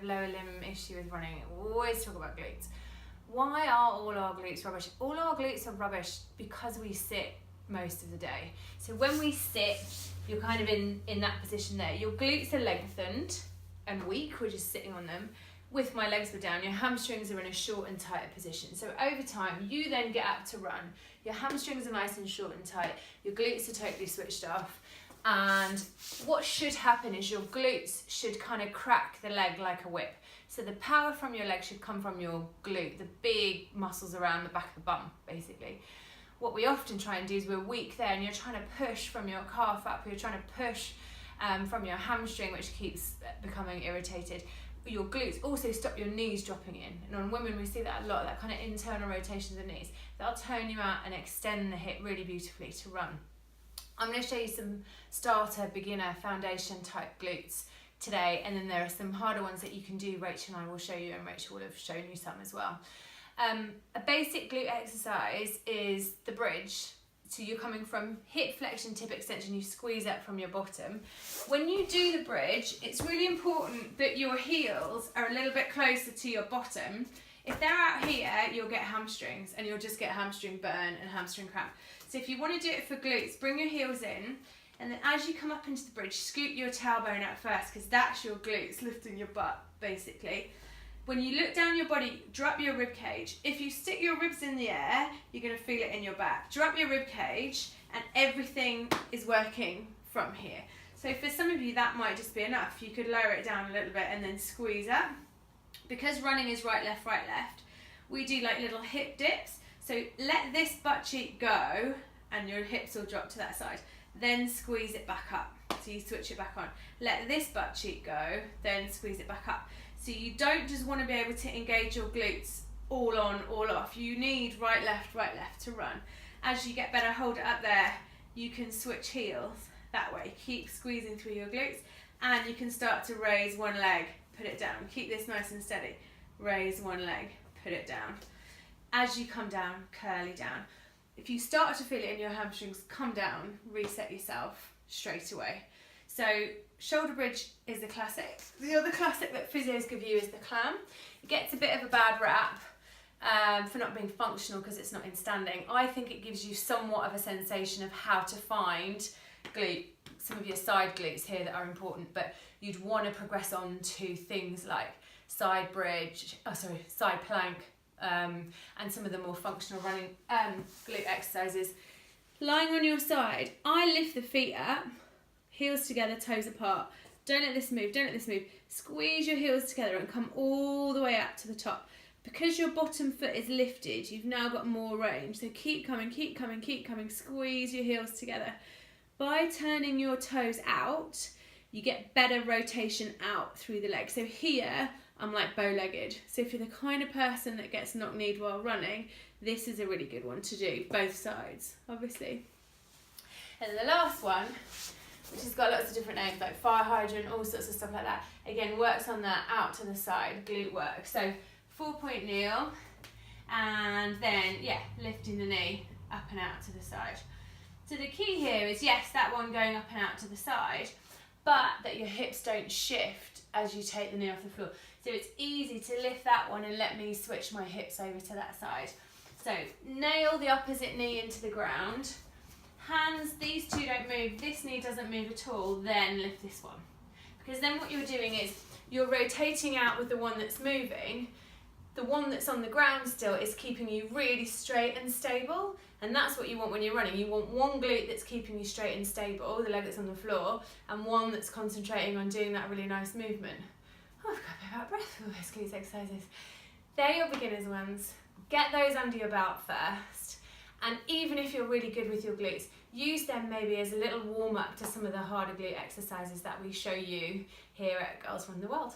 lower limb issue with running, we always talk about glutes. Why are all our glutes rubbish? All our glutes are rubbish because we sit most of the day. So when we sit, you're kind of in that position there. Your glutes are lengthened and weak, we're just sitting on them. With my legs were down, your hamstrings are in a short and tighter position. So over time, you then get up to run. Your hamstrings are nice and short and tight. Your glutes are totally switched off. And what should happen is your glutes should kind of crack the leg like a whip. So the power from your leg should come from your glute, the big muscles around the back of the bum, basically. What we often try and do is we're weak there and you're trying to push from your calf up, you're trying to push from your hamstring, which keeps becoming irritated. Your glutes also stop your knees dropping in. And on women, we see that a lot, that kind of internal rotation of the knees. That'll turn you out and extend the hip really beautifully to run. I'm going to show you some starter, beginner, foundation type glutes today, and then there are some harder ones that you can do. Rachel and I will show you, and Rachel will have shown you some as well. A basic glute exercise is the bridge. So you're coming from hip flexion, tip extension, you squeeze up from your bottom. When you do the bridge, it's really important that your heels are a little bit closer to your bottom. If they're out here, you'll get hamstrings and you'll just get hamstring burn and hamstring cramp. So if you want to do it for glutes, bring your heels in, and then as you come up into the bridge, scoot your tailbone out first, because that's your glutes lifting your butt, basically. When you look down your body, drop your rib cage. If you stick your ribs in the air, you're going to feel it in your back. Drop your rib cage and everything is working from here. So for some of you, that might just be enough. You could lower it down a little bit and then squeeze up. Because running is right, left, we do like little hip dips. So let this butt cheek go and your hips will drop to that side. Then squeeze it back up. So you switch it back on. Let this butt cheek go, then squeeze it back up. So you don't just want to be able to engage your glutes all on, all off. You need right, left to run. As you get better, hold it up there. You can switch heels that way. Keep squeezing through your glutes, and you can start to raise one leg, put it down. Keep this nice and steady. Raise one leg, put it down. As you come down, curly down. If you start to feel it in your hamstrings, come down, reset yourself straight away. So shoulder bridge is a classic. The other classic that physios give you is the clam. It gets a bit of a bad rap for not being functional because it's not in standing. I think it gives you somewhat of a sensation of how to find glute, some of your side glutes here that are important, but you'd want to progress on to things like side bridge, side plank, and some of the more functional running glute exercises. Lying on your side, I lift the feet up, heels together, toes apart. Don't let this move, don't let this move. Squeeze your heels together and come all the way up to the top. Because your bottom foot is lifted, you've now got more range. So keep coming, keep coming, keep coming. Squeeze your heels together. By turning your toes out, you get better rotation out through the legs. So here, I'm like bow-legged. So if you're the kind of person that gets knock-kneed while running, this is a really good one to do, both sides, obviously. And the last one, which has got lots of different names like fire hydrant, all sorts of stuff like that, again works on that out to the side glute work. So 4-point kneel, and then lifting the knee up and out to the side. So the key here is, yes, that one going up and out to the side, but that your hips don't shift as you take the knee off the floor. So it's easy to lift that one and let me switch my hips over to that side. So nail the opposite knee into the ground. Hands, these two don't move, this knee doesn't move at all, then lift this one. Because then what you're doing is you're rotating out with the one that's moving. The one that's on the ground still is keeping you really straight and stable, and that's what you want when you're running. You want one glute that's keeping you straight and stable, the leg that's on the floor, and one that's concentrating on doing that really nice movement. Oh, I've got a bit out of breath for all those glute exercises. They're your beginners ones. Get those under your belt first. And even if you're really good with your glutes, use them maybe as a little warm-up to some of the harder glute exercises that we show you here at Girls Run the World.